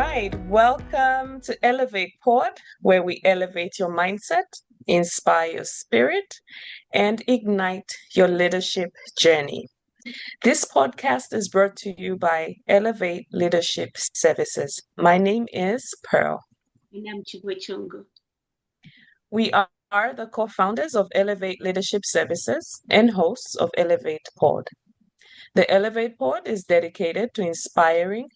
right, welcome to ElevatePod, where we elevate your mindset, inspire your spirit, and ignite your leadership journey. This podcast is brought to you by Elevate Leadership Services. My name is Pearl. And I'm Chigwechungu. We are the co-founders of Elevate Leadership Services and hosts of ElevatePod. The ElevatePod is dedicated to inspiring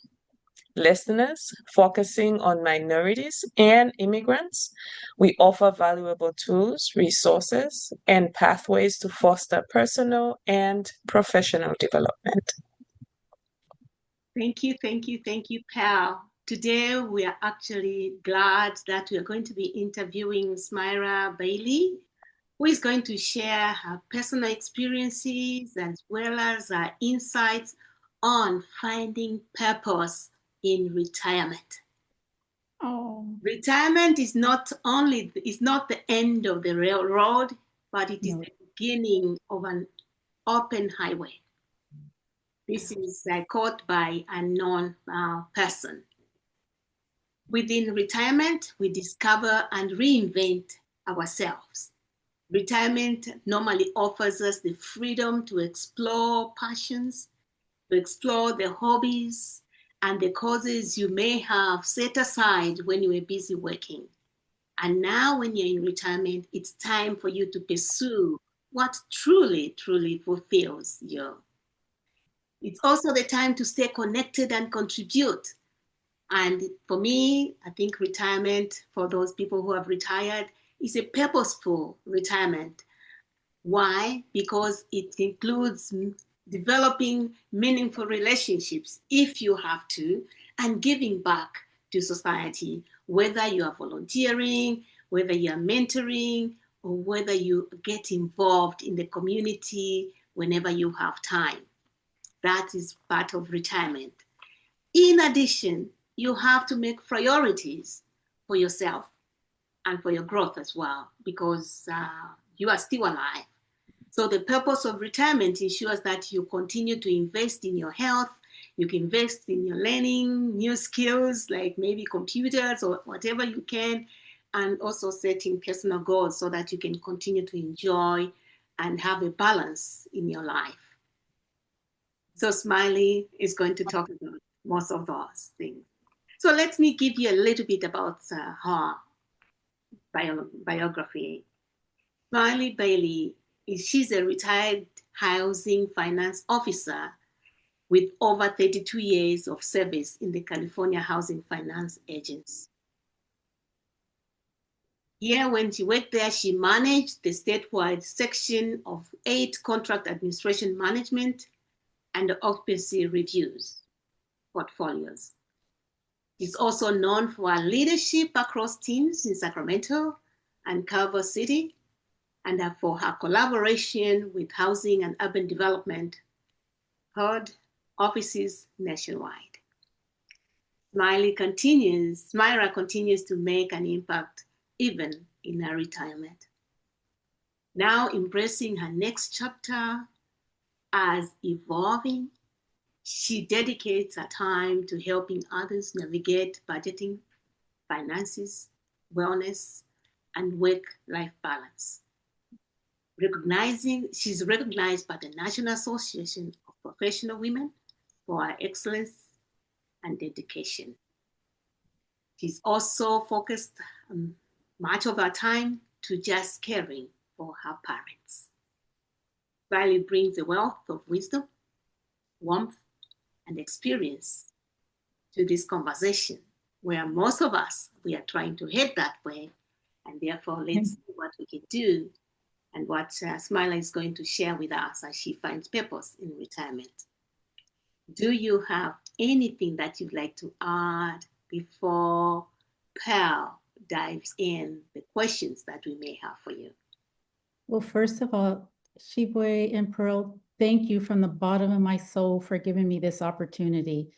listeners focusing on minorities and immigrants. We offer valuable tools, resources, and pathways to foster personal and professional development. Thank you, pal. Today, we are actually glad that we are going to be interviewing Smyra Bailey, who is going to share her personal experiences as well as her insights on finding purpose in retirement. Retirement is not the end of the railroad, but it is the beginning of an open highway. This is caught by a unknown person. Within retirement, we discover and reinvent ourselves. Retirement normally offers us the freedom to explore passions, to explore the hobbies and the causes you may have set aside when you were busy working. And now when you're in retirement, it's time for you to pursue what truly fulfills you. It's also the time to stay connected and contribute. And for me, I think retirement, for those people who have retired, is a purposeful retirement. Why? Because it includes developing meaningful relationships, if you have to, and giving back to society, whether you are volunteering, whether you are mentoring, or whether you get involved in the community whenever you have time. That is part of retirement. In addition, you have to make priorities for yourself and for your growth as well, because you are still alive. So the purpose of retirement ensures that you continue to invest in your health, you can invest in your learning, new skills like maybe computers or whatever you can, and also setting personal goals so that you can continue to enjoy and have a balance in your life. So Smiley is going to talk about most of those things. So let me give you a little bit about her biography. Smyra Bailey, she's a retired housing finance officer with over 32 years of service in the California Housing Finance Agency. Here, when she worked there, she managed the statewide section of 8 contract administration management and the occupancy reviews portfolios. She's also known for her leadership across teams in Sacramento and Culver City, and for her collaboration with housing and urban development HUD offices nationwide. Smyra continues to make an impact even in her retirement. Now embracing her next chapter as evolving, she dedicates her time to helping others navigate budgeting, finances, wellness, and work-life balance. She's recognized by the National Association of Professional Women for her excellence and dedication. She's also focused much of her time to just caring for her parents. Riley brings a wealth of wisdom, warmth, and experience to this conversation, where most of us, we are trying to head that way, and therefore let's see what we can do and what Smyra is going to share with us as she finds purpose in retirement. Do you have anything that you'd like to add before Pearl dives in the questions that we may have for you? Well, first of all, Shibwe and Pearl, thank you from the bottom of my soul for giving me this opportunity.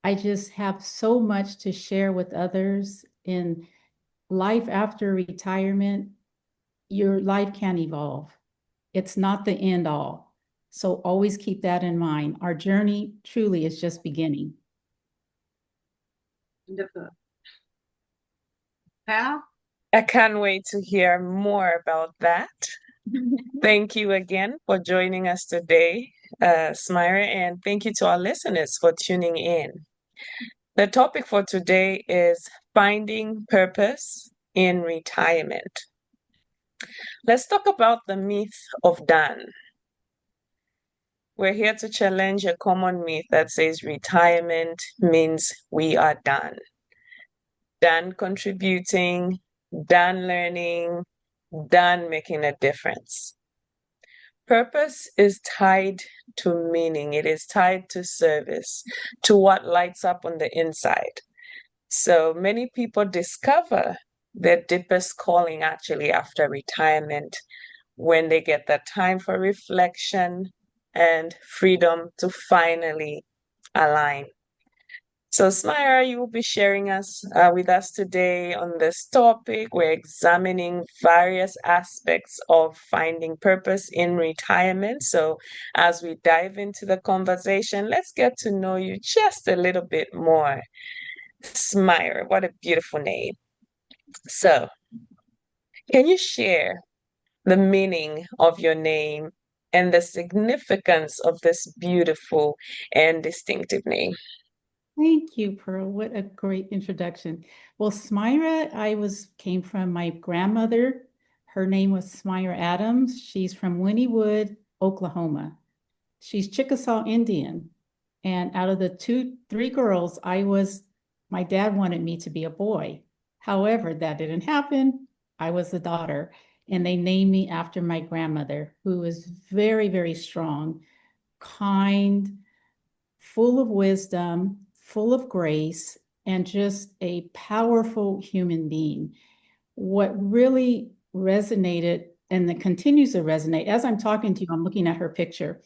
I just have so much to share with others in life after retirement. Your life can evolve. It's not the end all. So always keep that in mind. Our journey truly is just beginning. Wonderful. Pal? I can't wait to hear more about that. Thank you again for joining us today, Smyra, and thank you to our listeners for tuning in. The topic for today is finding purpose in retirement. Let's talk about the myth of done. We're here to challenge a common myth that says retirement means we are done. Done contributing, done learning, done making a difference. Purpose is tied to meaning, it is tied to service, to what lights up on the inside. So many people discover their deepest calling actually after retirement when they get that time for reflection and freedom to finally align. So, Smyra, you will be sharing with us today on this topic. We're examining various aspects of finding purpose in retirement. So, as we dive into the conversation, let's get to know you just a little bit more. Smyra, what a beautiful name. So, can you share the meaning of your name and the significance of this beautiful and distinctive name? Thank you, Pearl. What a great introduction. Well, Smyra, came from my grandmother. Her name was Smyra Adams. She's from Wynnewood, Oklahoma. She's Chickasaw Indian. And out of the three girls, my dad wanted me to be a boy. However, that didn't happen. I was the daughter. And they named me after my grandmother, who was very, very strong, kind, full of wisdom, full of grace, and just a powerful human being. What really resonated and that continues to resonate, as I'm talking to you, I'm looking at her picture.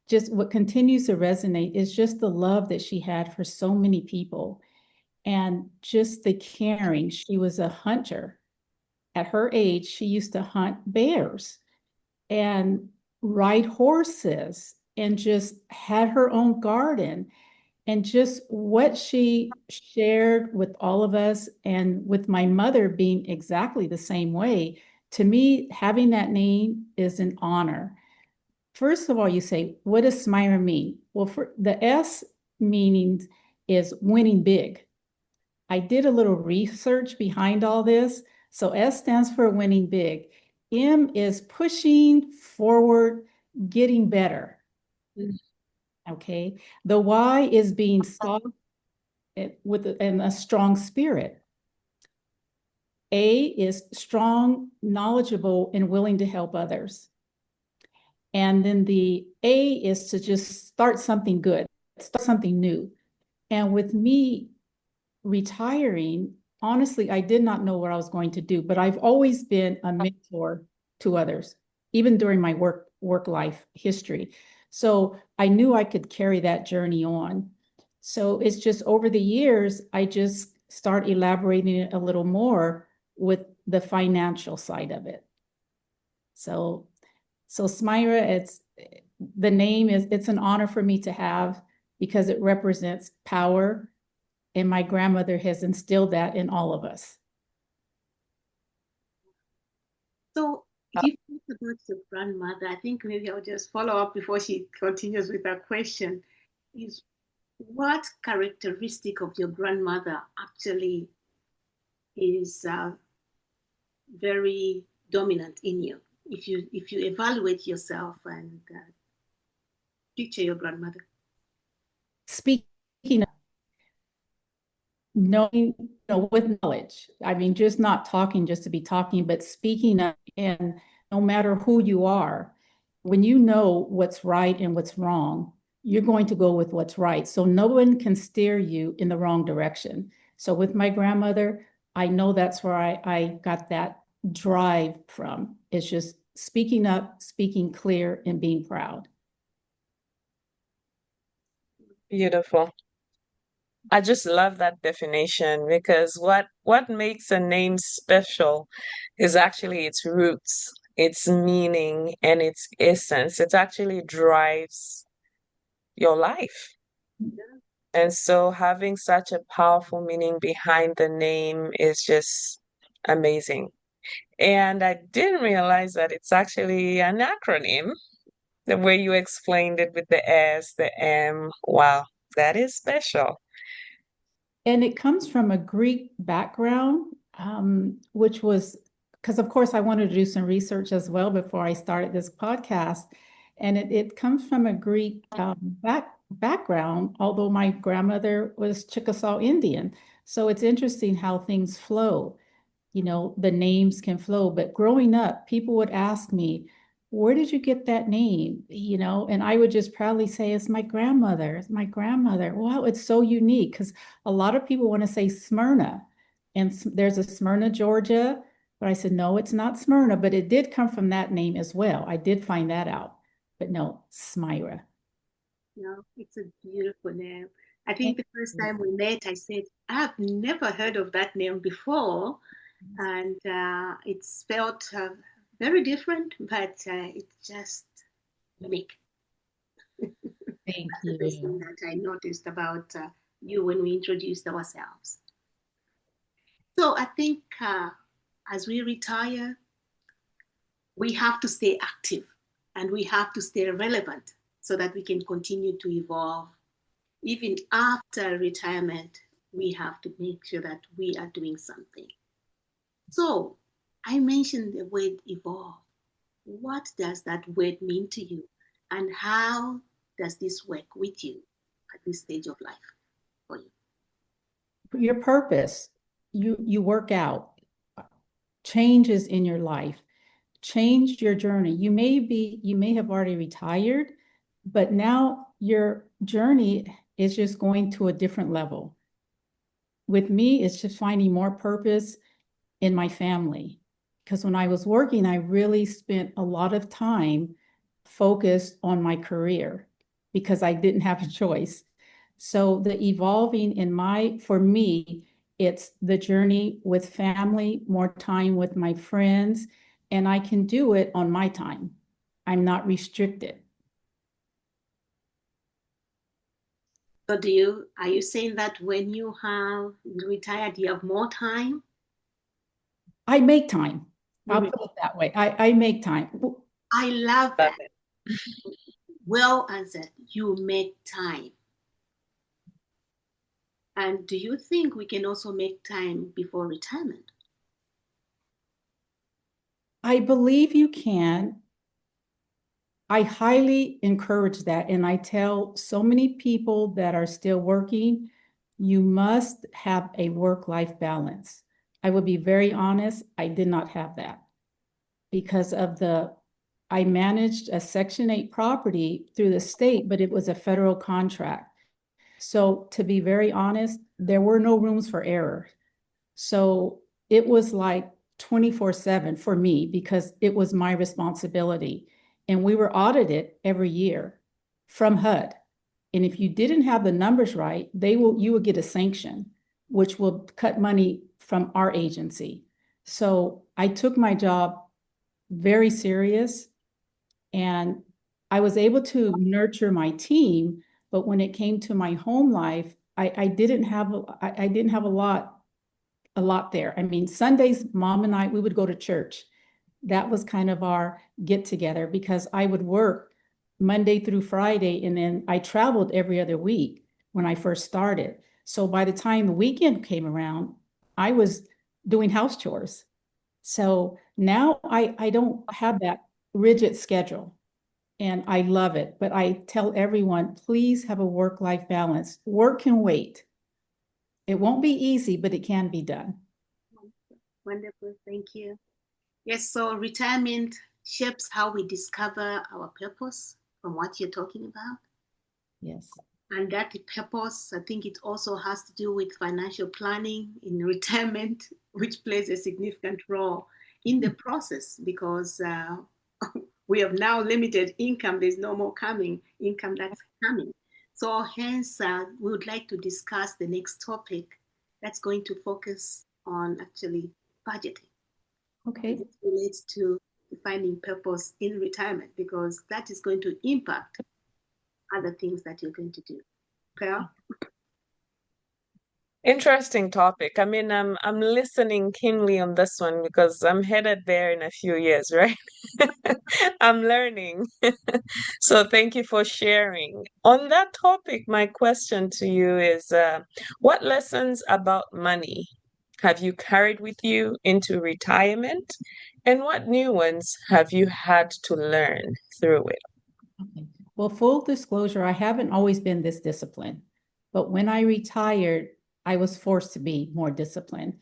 Just what continues to resonate is just the love that she had for so many people and just the caring. She was a hunter. At her age, she used to hunt bears and ride horses and just had her own garden. And just what she shared with all of us and with my mother being exactly the same way, to me, having that name is an honor. First of all, you say, what does Smyra mean? Well, for the S meaning is winning big. I did a little research behind all this. So S stands for winning big. M is pushing forward, getting better. Okay. The Y is being soft and a strong spirit. A is strong, knowledgeable, and willing to help others. And then the A is to just start something good, start something new. And with me retiring, honestly, I did not know what I was going to do, but I've always been a mentor to others, even during my work life history. So I knew I could carry that journey on. So it's just over the years, I just start elaborating it a little more with the financial side of it. So Smyra, it's an honor for me to have because it represents power, and my grandmother has instilled that in all of us. So you talked about your grandmother. I think maybe I'll just follow up before she continues with her question. Is what characteristic of your grandmother actually is very dominant in you? If you evaluate yourself and picture your grandmother. Speaking of knowing, with knowledge, I mean, just not talking just to be talking, but speaking up, and no matter who you are, when you know what's right and what's wrong, you're going to go with what's right. So no one can steer you in the wrong direction. So with my grandmother, I know that's where I got that drive from. It's just speaking up, speaking clear, and being proud. Beautiful. I just love that definition because what makes a name special is actually its roots, its meaning, and its essence. It actually drives your life. And so having such a powerful meaning behind the name is just amazing. And I didn't realize that it's actually an acronym. The way you explained it with the S, the M, wow, that is special. And it comes from a Greek background, which was because, of course, I wanted to do some research as well before I started this podcast. And it comes from a Greek background, although my grandmother was Chickasaw Indian. So it's interesting how things flow. The names can flow. But growing up, people would ask me, where did you get that name? And I would just proudly say, it's my grandmother. It's my grandmother. Wow, it's so unique because a lot of people want to say Smyrna, and there's a Smyrna, Georgia. But I said, no, it's not Smyrna, but it did come from that name as well. I did find that out. But no, Smyra. No, it's a beautiful name. I think Thank the first you. time we met, I said, I've never heard of that name before. And it's felt very different, but it's just unique. Thank That's the first thing you. that I noticed about you when we introduced ourselves. So I think as we retire, we have to stay active and we have to stay relevant so that we can continue to evolve. Even after retirement, we have to make sure that we are doing something. So I mentioned the word evolve. What does that word mean to you? And how does this work with you at this stage of life for you? Your purpose, you work out changes in your life, change your journey. You may have already retired, but now your journey is just going to a different level. With me, it's just finding more purpose in my family. Because when I was working, I really spent a lot of time focused on my career because I didn't have a choice. So the evolving for me, it's the journey with family, more time with my friends, and I can do it on my time. I'm not restricted. So are you saying that when you have retired, you have more time? I make time. I'll Mhm. put it that way. I make time. I love Love that. it. Well answered. You make time. And do you think we can also make time before retirement? I believe you can. I highly encourage that. And I tell so many people that are still working, you must have a work-life balance. I will be very honest, I did not have that because I managed a Section 8 property through the state, but it was a federal contract. So to be very honest, there were no rooms for error. So it was like 24/7 for me because it was my responsibility. And we were audited every year from HUD. And if you didn't have the numbers right, you would get a sanction, which will cut money from our agency. So I took my job very serious and I was able to nurture my team. But when it came to my home life, I didn't have I didn't have a lot there. I mean, Sundays, mom and I, we would go to church. That was kind of our get together because I would work Monday through Friday and then I traveled every other week when I first started. So by the time the weekend came around, I was doing house chores. So now I don't have that rigid schedule and I love it. But I tell everyone, please have a work-life balance. Work can wait. It won't be easy, but it can be done. Wonderful. Thank you. Yes, so retirement shapes how we discover our purpose from what you're talking about. Yes. And that purpose, I think it also has to do with financial planning in retirement, which plays a significant role in the process because we have now limited income. There's no more income that's coming. So hence, we would like to discuss the next topic that's going to focus on actually budgeting. Okay. This relates to finding purpose in retirement because that is going to impact other things that you're going to do. Pearl? Interesting topic. I mean, I'm listening keenly on this one because I'm headed there in a few years, right? I'm learning. So thank you for sharing. On that topic, my question to you is, what lessons about money have you carried with you into retirement? And what new ones have you had to learn through it? Okay. Well, full disclosure, I haven't always been this disciplined, but when I retired, I was forced to be more disciplined.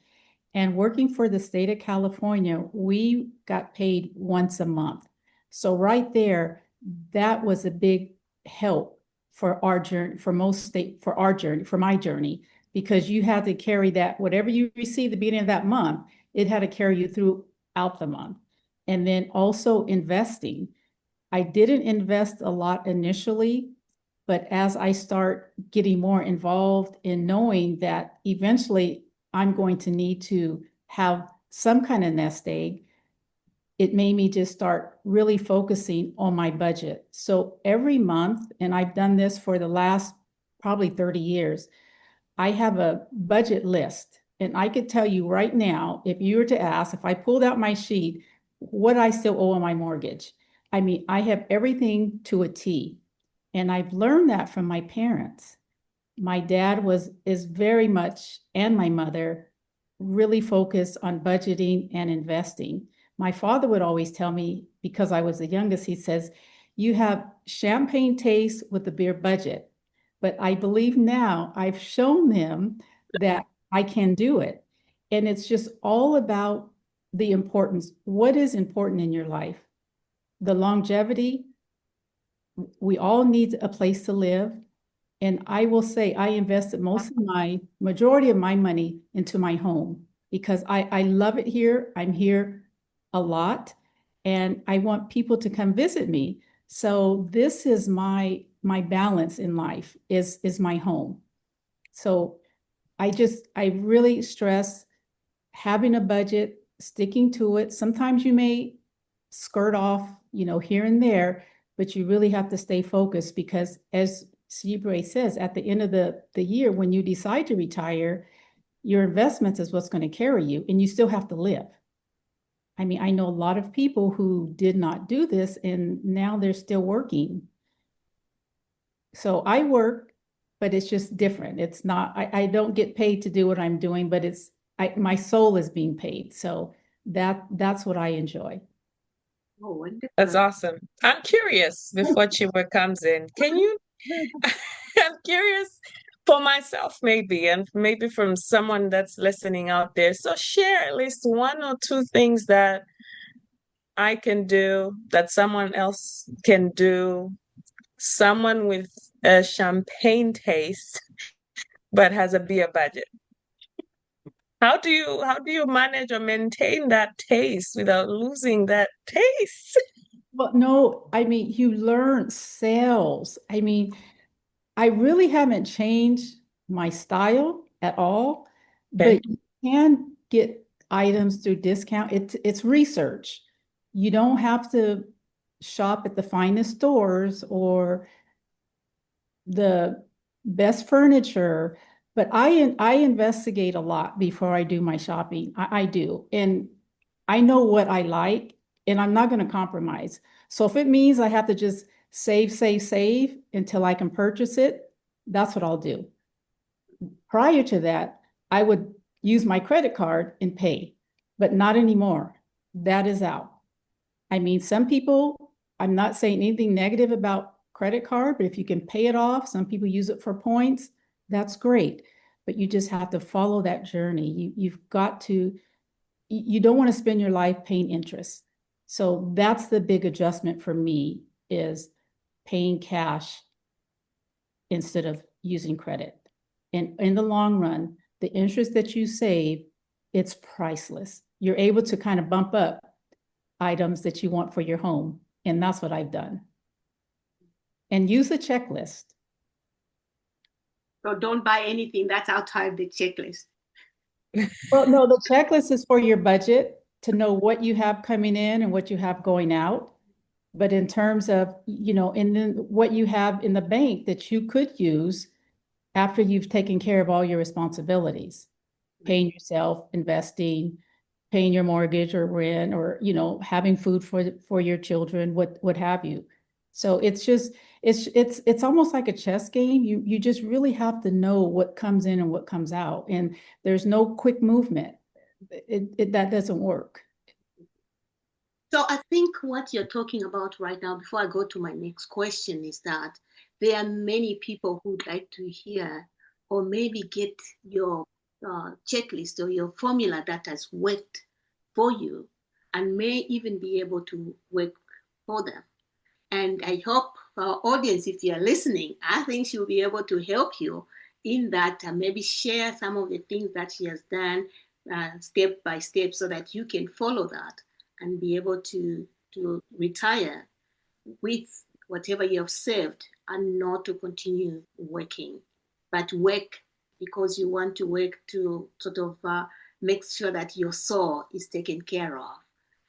And working for the state of California, we got paid once a month. So right there, that was a big help for our journey, for most state, for our journey, for my journey, because you had to carry that, whatever you received at the beginning of that month, it had to carry you throughout the month. And then also investing. I didn't invest a lot initially, but as I start getting more involved in knowing that eventually I'm going to need to have some kind of nest egg, it made me just start really focusing on my budget. So every month, and I've done this for the last probably 30 years, I have a budget list. And I could tell you right now, if you were to ask, if I pulled out my sheet, what I still owe on my mortgage. I mean, I have everything to a T. And I've learned that from my parents. My dad is very much, and my mother, really focused on budgeting and investing. My father would always tell me, because I was the youngest, he says, you have champagne taste with the beer budget. But I believe now I've shown them that I can do it. And it's just all about the importance. What is important in your life? The longevity, we all need a place to live. And I will say I invested most of my majority of my money into my home because I love it here. I'm here a lot and I want people to come visit me. So this is my balance in life is my home. So I really stress having a budget, sticking to it. Sometimes you may skirt off, here and there, but you really have to stay focused because as Smyra says, at the end of the year, when you decide to retire, your investments is what's going to carry you and you still have to live. I mean, I know a lot of people who did not do this and now they're still working. So I work, but it's just different. It's not, I don't get paid to do what I'm doing, but my soul is being paid. So that's what I enjoy. Oh, wonderful. That's awesome. I'm curious before Chiwa comes in. Can you, I'm curious for myself, maybe, and maybe from someone that's listening out there. So share at least one or two things that I can do, that someone else can do, someone with a champagne taste, but has a beer budget. How do you manage or maintain that taste without losing that taste? Well, no, I mean, you learn sales. I mean, I really haven't changed my style at all, Okay. but you can get items through discount. It's research. You don't have to shop at the finest stores or the best furniture, but I investigate a lot before I do my shopping. I do. And I know what I like and I'm not going to compromise. So if it means I have to just save until I can purchase it, that's what I'll do. Prior to that, I would use my credit card and pay, but not anymore. That is out. I mean, some people, I'm not saying anything negative about credit card, but if you can pay it off, some people use it for points, that's great. But you just have to follow that journey. You've got to, you don't want to spend your life paying interest. So that's the big adjustment for me is paying cash instead of using credit. And in the long run, the interest that you save, it's priceless. You're able to kind of bump up items that you want for your home. And that's what I've done. And use a checklist. So don't buy anything that's outside the checklist. Well, no, the checklist is for your budget to know what you have coming in and what you have going out. But in terms of, and then what you have in the bank that you could use, after you've taken care of all your responsibilities, paying yourself, investing, paying your mortgage or rent, or, you know, having food for your children, what have you. So it's just, it's almost like a chess game. You just really have to know what comes in and what comes out. And there's no quick movement. That doesn't work. So I think what you're talking about right now, before I go to my next question, is that there are many people who'd like to hear or maybe get your checklist or your formula that has worked for you and may even be able to work for them. And I hope our audience, if you're listening, I think she'll be able to help you in that, maybe share some of the things that she has done step by step so that you can follow that and be able to retire with whatever you have saved and not to continue working, but work because you want to work to sort of make sure that your soul is taken care of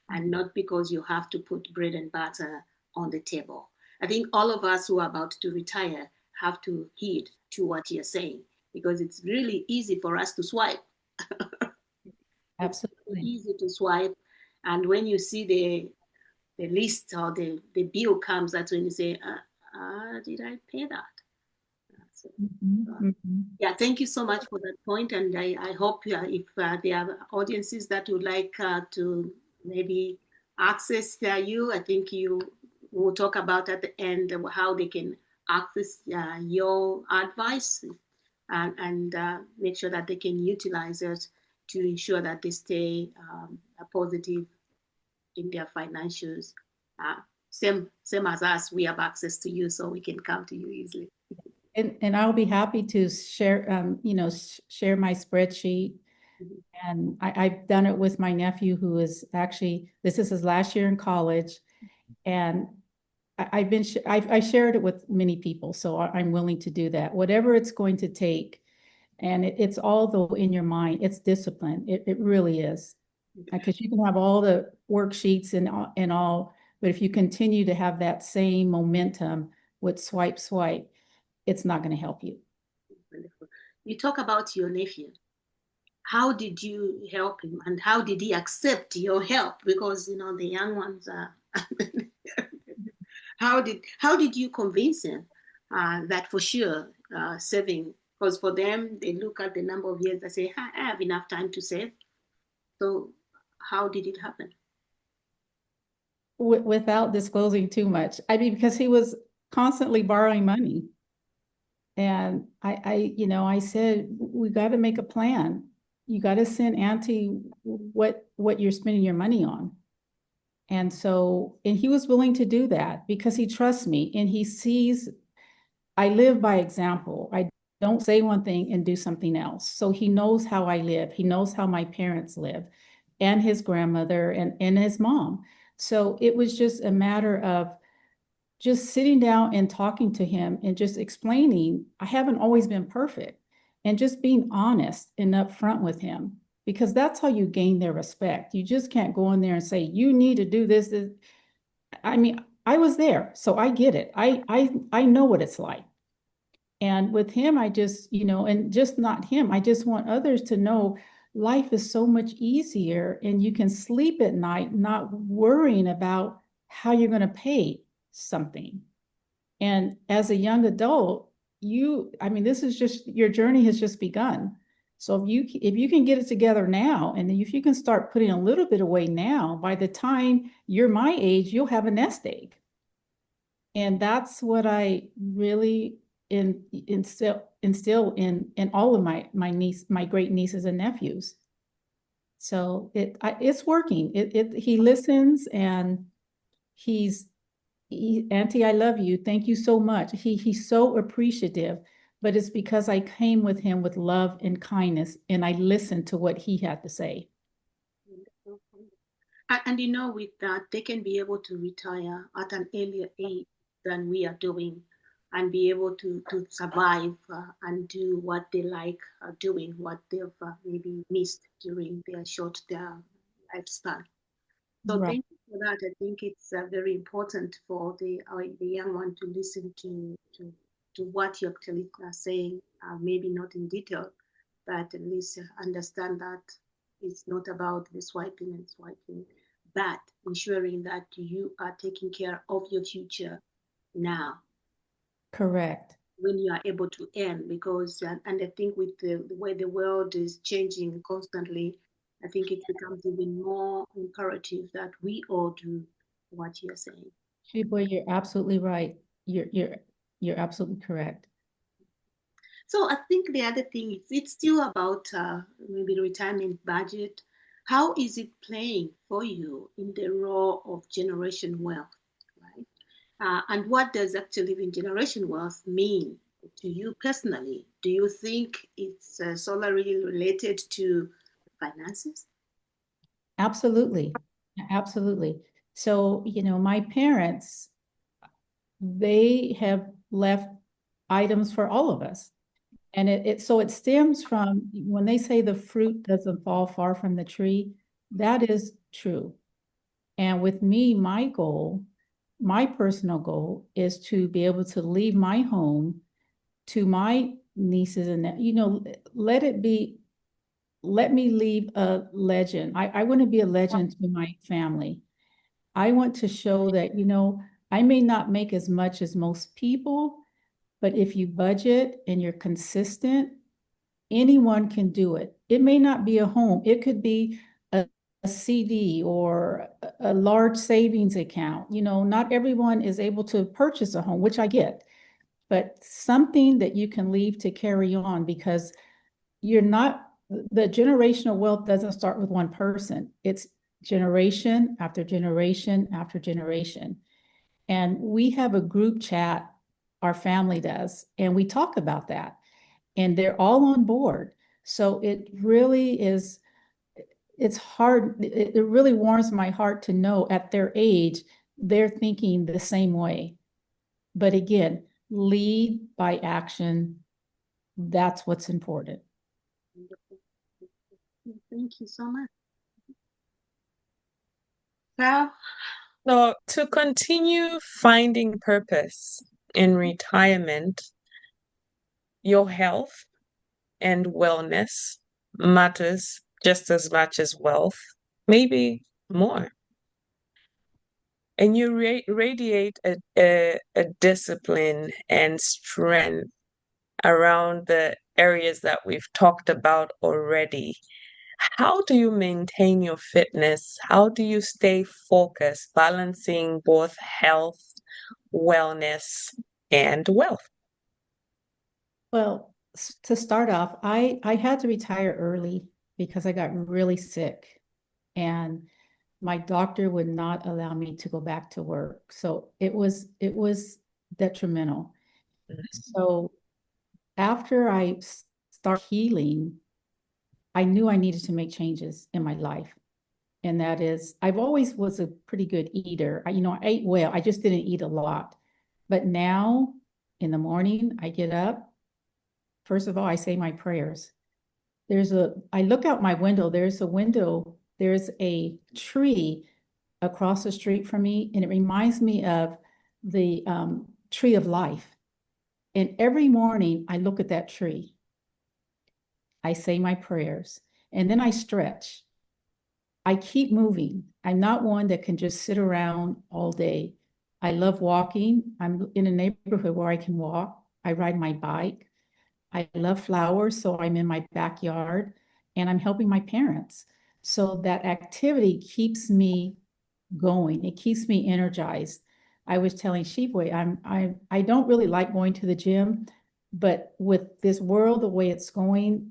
and not because you have to put bread and butter on the table. I think all of us who are about to retire have to heed to what you're saying because it's really easy for us to swipe. It's Absolutely. easy to swipe. And when you see the list or the bill comes, that's when you say, did I pay that? So, yeah, thank you so much for that point. And I hope if there are audiences that would like to maybe access you, I think you will talk about at the end how they can access your advice and make sure that they can utilize it to ensure that they stay positive in their financials. Uh, same as us, we have access to you, so we can come to you easily. And I'll be happy to share, you know, share my spreadsheet. Mhm. And I've done it with my nephew, who is actually, this is his last year in college. And I shared it with many people, so I'm willing to do that. Whatever it's going to take. And it's all though in your mind, it's discipline. It really is. Because you can have all the worksheets and all, but if you continue to have that same momentum with swipe, it's not going to help you. Wonderful. You talk about your nephew. How did you help him, and how did he accept your help? Because you know the young ones are. how did you convince him that for sure saving? Because for them, they look at the number of years. They say, I have enough time to save. So, how did it happen? Without disclosing too much. I mean, because he was constantly borrowing money. And you know, I said, we got to make a plan. You got to send Auntie what you're spending your money on. And so, and he was willing to do that because he trusts me and he sees I live by example. I don't say one thing and do something else. So he knows how I live. He knows how my parents live and his grandmother and his mom. So it was just a matter of just sitting down and talking to him and just explaining I haven't always been perfect and just being honest and upfront with him because that's how you gain their respect. You just can't go in there and say, you need to do this. I mean, I was there, so I get it. I know what it's like. And with him, I just, you know, and just not him, I just want others to know life is so much easier and you can sleep at night not worrying about how you're going to pay something. And as a young adult, I mean, this is just your journey has just begun. So if you can get it together now, and if you can start putting a little bit away now, by the time you're my age, you'll have a nest egg. And that's what I really instill in all of my great nieces and nephews. So it's working. He listens and Auntie, I love you. Thank you so much. He's so appreciative, but it's because I came with him with love and kindness and I listened to what he had to say. And you know, with that, they can be able to retire at an earlier age than we are doing and be able to survive and do what they like doing, what they've maybe missed during their lifespan. So Right. thank you for that. I think it's very important for the young one to listen to to what you actually are saying, maybe not in detail, but at least understand that it's not about the swiping and swiping, but ensuring that you are taking care of your future now Correct. when you are able to earn. Because and I think with the way the world is changing constantly, I think it becomes even more imperative that we all do what you're saying. Boy, you're absolutely right. You're absolutely correct. So I think the other thing is it's still about maybe the retirement budget. How is it playing for you in the role of generation wealth, right? And what does actually living generation wealth mean to you personally? Do you think it's solely related to finances? Absolutely. Absolutely. So, my parents, they have left items for all of us. And so it stems from when they say the fruit doesn't fall far from the tree, that is true. And with me, my personal goal is to be able to leave my home to my nieces and let me leave a legend. I want to be a legend to my family. I want to show that, I may not make as much as most people, but if you budget and you're consistent, anyone can do it. It may not be a home, it could be a CD or a large savings account. Not everyone is able to purchase a home, which I get, but something that you can leave to carry on because the generational wealth doesn't start with one person. It's generation after generation after generation. And we have a group chat, our family does, and we talk about that. And they're all on board. So it really is, it's hard. It really warms my heart to know at their age, they're thinking the same way. But again, lead by action. That's what's important. Thank you so much. Well, So, to continue finding purpose in retirement, your health and wellness matters just as much as wealth, maybe more. And you radiate a discipline and strength around the areas that we've talked about already. How do you maintain your fitness? How do you stay focused, balancing both health, wellness, and wealth? Well, to start off, I had to retire early because I got really sick and my doctor would not allow me to go back to work. So it was detrimental. So after I start healing, I knew I needed to make changes in my life. And that is, I've always was a pretty good eater. I ate well. I just didn't eat a lot. But now in the morning, I get up. First of all, I say my prayers. I look out my window, there's a tree across the street from me, and it reminds me of the tree of life. And every morning I look at that tree, I say my prayers, and then I stretch. I keep moving. I'm not one that can just sit around all day. I love walking. I'm in a neighborhood where I can walk. I ride my bike. I love flowers, so I'm in my backyard and I'm helping my parents. So that activity keeps me going. It keeps me energized. I was telling Sheboy, I don't really like going to the gym, but with this world the way it's going,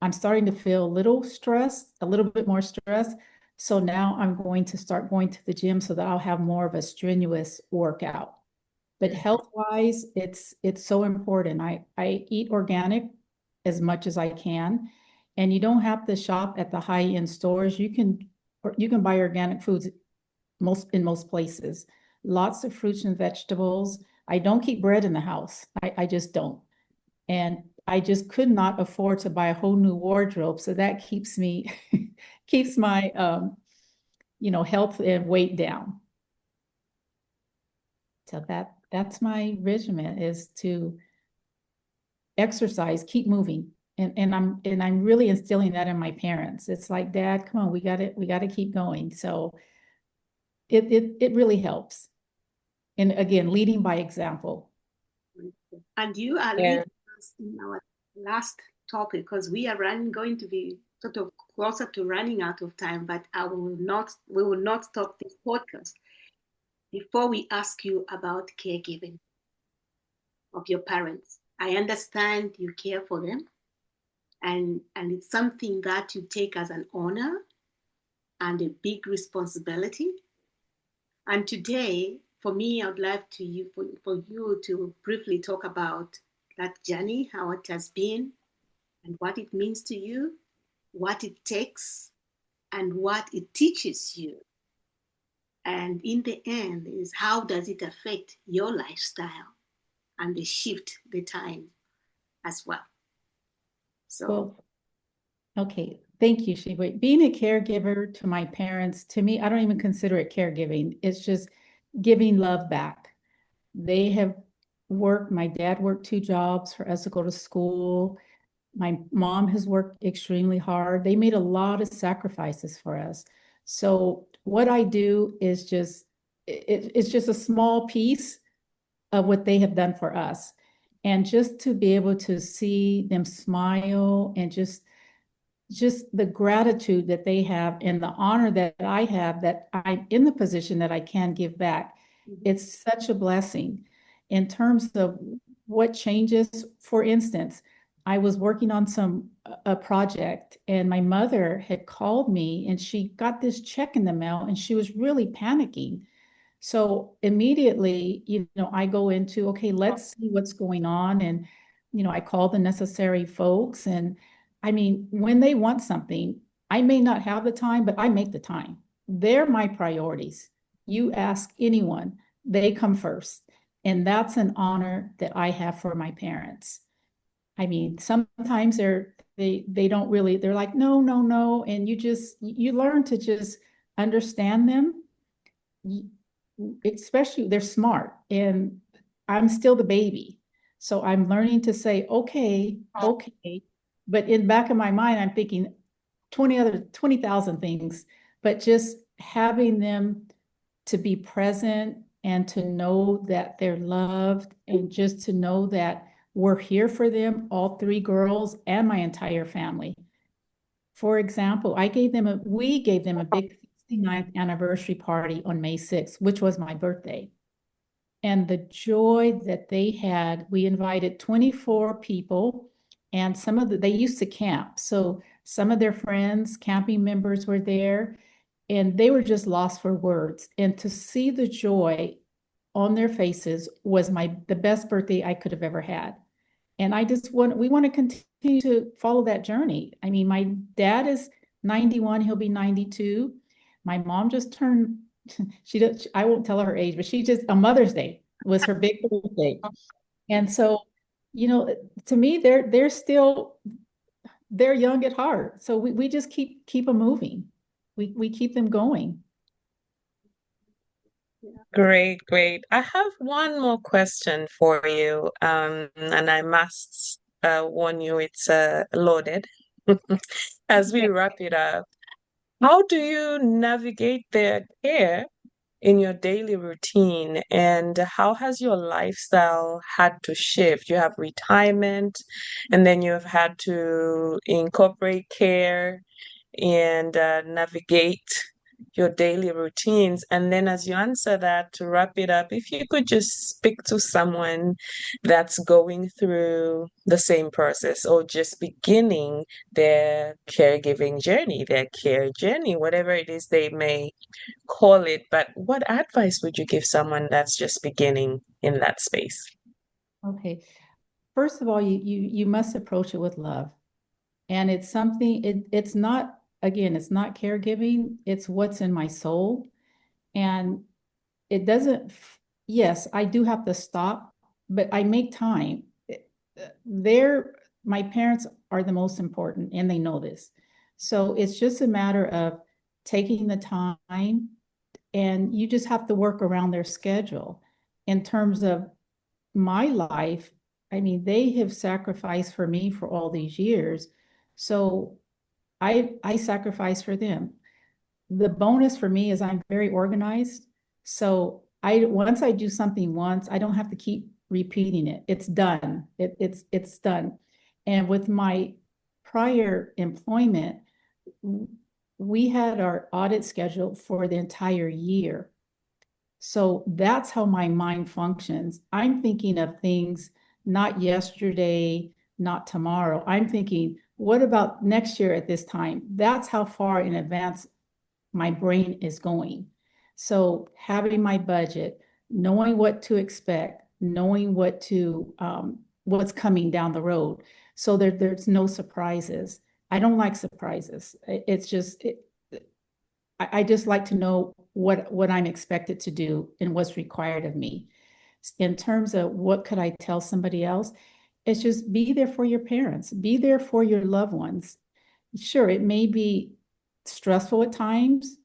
I'm starting to feel a little bit more stress. So now I'm going to start going to the gym so that I'll have more of a strenuous workout. But health wise, it's so important. I eat organic as much as I can, and you don't have to shop at the high end stores. You can buy organic foods in most places. Lots of fruits and vegetables. I don't keep bread in the house. I just don't. And I just could not afford to buy a whole new wardrobe. So that keeps me keeps my health and weight down. So That's my regimen, is to exercise, keep moving. And I'm really instilling that in my parents. It's like, Dad, come on, we gotta keep going. So it really helps. And again, leading by example. And you are Yeah. leading us in our last topic because we are going to be sort of closer to running out of time, but we will not stop this podcast before we ask you about caregiving of your parents. I understand you care for them, and it's something that you take as an honor and a big responsibility. And today, for me, I would like for you to briefly talk about that journey, how it has been, and what it means to you, what it takes, and what it teaches you. And in the end, is how does it affect your lifestyle and the shift, the time as well. So, Well, okay. Thank you, Shiva. Being a caregiver to my parents, to me, I don't even consider it caregiving. It's just giving love back. They have worked, my dad worked 2 jobs for us to go to school. My mom has worked extremely hard. They made a lot of sacrifices for us. So what I do is it's just a small piece of what they have done for us. And just to be able to see them smile and just the gratitude that they have and the honor that I have that I'm in the position that I can give back. It's such a blessing. In terms of what changes, for instance, I was working on a project, and my mother had called me and she got this check in the mail and she was really panicking. So immediately, I go into, okay, let's see what's going on. And, I call the necessary folks. And I mean, when they want something, I may not have the time, but I make the time. They're my priorities. You ask anyone, they come first. And that's an honor that I have for my parents. I mean, sometimes they don't really, they're like, no, no, no. And you learn to just understand them, especially they're smart, and I'm still the baby. So I'm learning to say, okay, okay. But in back of my mind, I'm thinking 20,000 things, but just having them to be present and to know that they're loved, and just to know that we're here for them, all 3 girls and my entire family. For example, we gave them a big 69th anniversary party on May 6th, which was my birthday. And the joy that they had, we invited 24 people, and they used to camp. So some of their friends, camping members were there, and they were just lost for words. And to see the joy on their faces was the best birthday I could have ever had. And we want to continue to follow that journey. I mean, my dad is 91, he'll be 92. My mom just turned, I won't tell her age, but on Mother's Day was her big birthday. And so, to me, they're young at heart. So we just keep them moving. We keep them going. Great, great. I have one more question for you, and I must warn you, it's loaded. As we Okay. wrap it up, how do you navigate the care in your daily routine, and how has your lifestyle had to shift? You have retirement, and then you've had to incorporate care and navigate your daily routines. And then, as you answer that, to wrap it up, if you could just speak to someone that's going through the same process or just beginning their caregiving journey, their care journey, whatever it is they may call it, but what advice would you give someone that's just beginning in that space? Okay. First of all, you must approach it with love. And it's something, it's not, again, it's not caregiving, it's what's in my soul. And it doesn't, yes, I do have to stop, but I make time. They're, my parents are the most important, and they know this. So it's just a matter of taking the time, and you just have to work around their schedule in terms of my life, I mean, they have sacrificed for me for all these years. So I sacrifice for them. The bonus for me is I'm very organized. So once I do something once, I don't have to keep repeating it. It's done. It's done. And with my prior employment, we had our audit scheduled for the entire year. So that's how my mind functions. I'm thinking of things not yesterday, not tomorrow. I'm thinking, what about next year at this time? That's how far in advance my brain is going. So having my budget, knowing what to expect, knowing what's coming down the road, so there's no surprises. I don't like surprises. It's just I just like to know what I'm expected to do and what's required of me. In terms of what could I tell somebody else, it's just be there for your parents, be there for your loved ones. Sure, it may be stressful at times,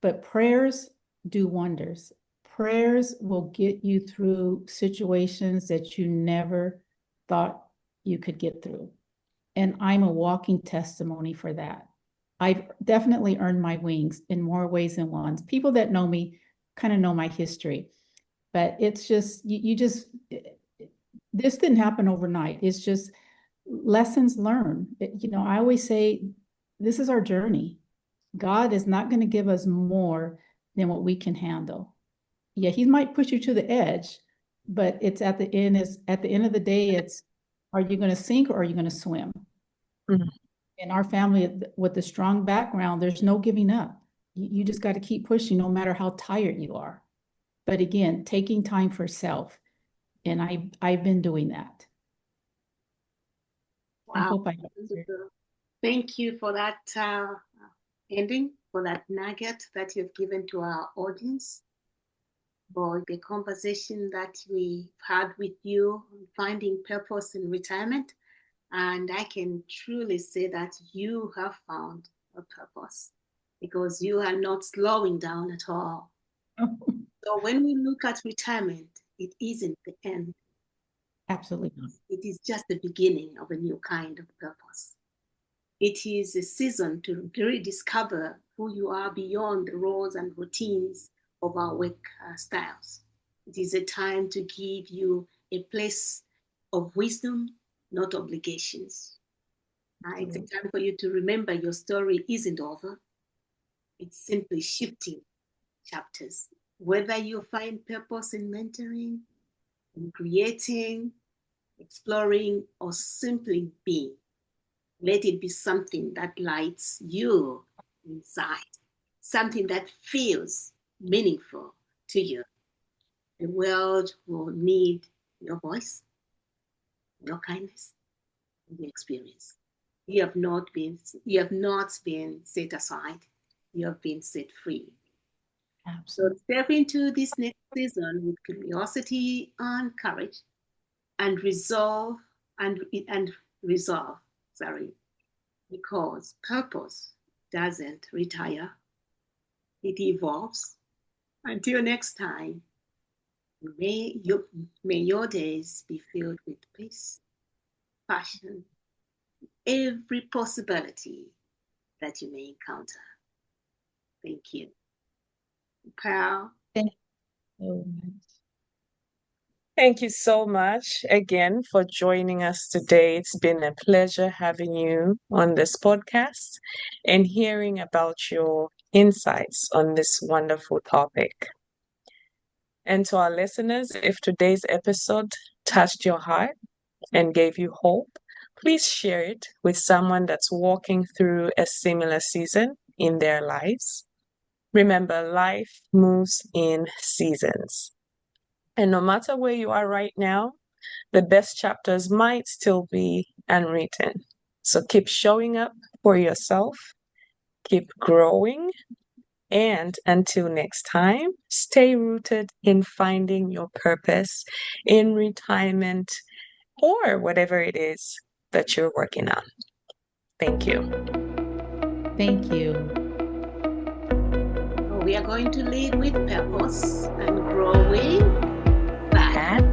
but prayers do wonders. Prayers will get you through situations that you never thought you could get through. And I'm a walking testimony for that. I've definitely earned my wings in more ways than one. People that know me kind of know my history, but it's just, this didn't happen overnight. It's just lessons learned. I always say, this is our journey. God is not going to give us more than what we can handle. Yeah, he might push you to the edge, but it's at the end of the day, it's, are you going to sink or are you going to swim? Mhm. In our family with a strong background, there's no giving up. You just got to keep pushing no matter how tired you are. But again, taking time for self. And I've been doing that. I Wow. hope I answered. Thank you for that ending, for that nugget that you've given to our audience, for the conversation that we've had with you on finding purpose in retirement. And I can truly say that you have found a purpose because you are not slowing down at all. So when we look at retirement, it isn't the end. Absolutely not. It is just the beginning of a new kind of purpose. It is a season to rediscover who you are beyond the roles and routines of our work styles. It is a time to give you a place of wisdom, not obligations. It's a time for you to remember your story isn't over. It's simply shifting chapters. Whether you find purpose in mentoring, in creating, exploring, or simply being, let it be something that lights you inside, something that feels meaningful to you. The world will need your voice, your kindness, and your experience. You have not been set aside. You have been set free. Absolutely. So step into this next season with curiosity and courage and resolve and resolve, because purpose doesn't retire. It evolves. Until next time, may your days be filled with peace, passion, every possibility that you may encounter. Thank you. Pearl. Thank you so much. Thank you so much again for joining us today. It's been a pleasure having you on this podcast and hearing about your insights on this wonderful topic. And to our listeners, if today's episode touched your heart and gave you hope, please share it with someone that's walking through a similar season in their lives. Remember, life moves in seasons. And no matter where you are right now, the best chapters might still be unwritten. So keep showing up for yourself, keep growing, and until next time, stay rooted in finding your purpose in retirement or whatever it is that you're working on. Thank you. Thank you. We are going to lead with purpose and growing back.